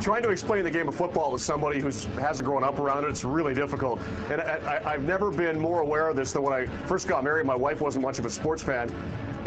Trying to explain the game of football to somebody who hasn't grown up around it, it's really difficult. And I've never been more aware of this than when I first got married. My wife wasn't much of a sports fan.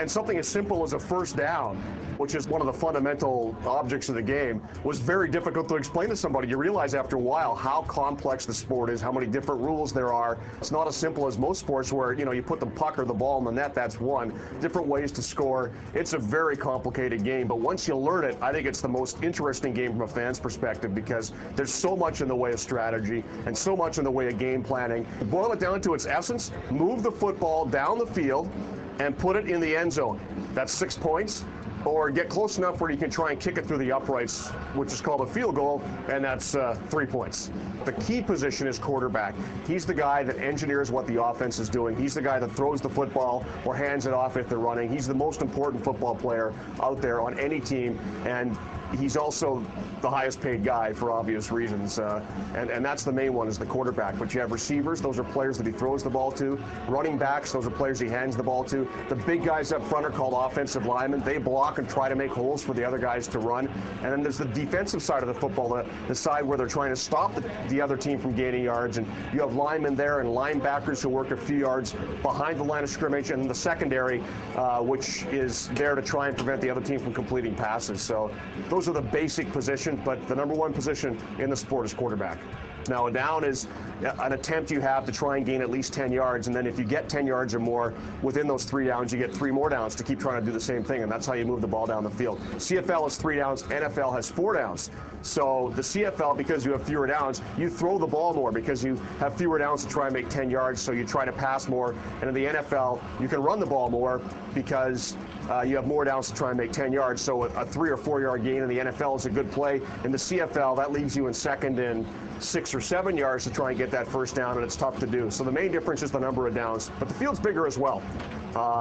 And something as simple as a first down, which is one of the fundamental objects of the game, was very difficult to explain to somebody. You realize after a while how complex the sport is, how many different rules there are. It's not as simple as most sports where, you know, you put the puck or the ball in the net, that's one. Different ways to score. It's a very complicated game, but once you learn it, I think it's the most interesting game from a fan's perspective because there's so much in the way of strategy and so much in the way of game planning. Boil it down to its essence, move the football down the field and put it in the end zone. That's 6 points. Or get close enough where you can try and kick it through the uprights, which is called a field goal, and that's 3 points. The key position is quarterback. He's the guy that engineers what the offense is doing. He's the guy that throws the football or hands it off if they're running. He's the most important football player out there on any team, and he's also the highest paid guy for obvious reasons. And that's the main one, is the quarterback. But you have receivers, those are players that he throws the ball to. Running backs, those are players he hands the ball to. The big guys up front are called offensive linemen. They block and try to make holes for the other guys to run. And then there's the defensive side of the football, the side where they're trying to stop the other team from gaining yards. And you have linemen there and linebackers who work a few yards behind the line of scrimmage, and the secondary, which is there to try and prevent the other team from completing passes. So those are the basic positions, but the number one position in the sport is quarterback. Now, a down is an attempt you have to try and gain at least 10 yards, and then if you get 10 yards or more within those 3 downs, you get 3 more downs to keep trying to do the same thing, and that's how you move the ball down the field. CFL is 3 downs, NFL has 4 downs. So the CFL, because you have fewer downs, you throw the ball more because you have fewer downs to try and make 10 yards, so you try to pass more. And in the NFL, you can run the ball more because you have more downs to try and make 10 yards. So a 3 or 4 yard gain in the NFL is a good play. In the CFL, that leaves you in second and 6 or 7 yards to try and get that first down, and it's tough to do. So the main difference is the number of downs, but the field's bigger as well.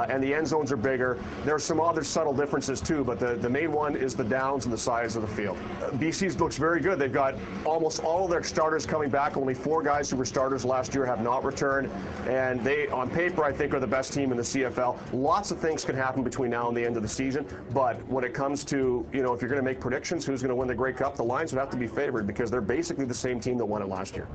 And the end zones are bigger. There are some other subtle differences too, but the main one is the downs and the size of the field. BC's looks very good. They've got almost all of their starters coming back. Only 4 guys who were starters last year have not returned, and they, on paper, I think are the best team in the CFL. Lots of things can happen between now and the end of the season, but when it comes to, you know, if you're going to make predictions, who's going to win the Grey Cup, the Lions would have to be favored because they're basically the same team that won it last year.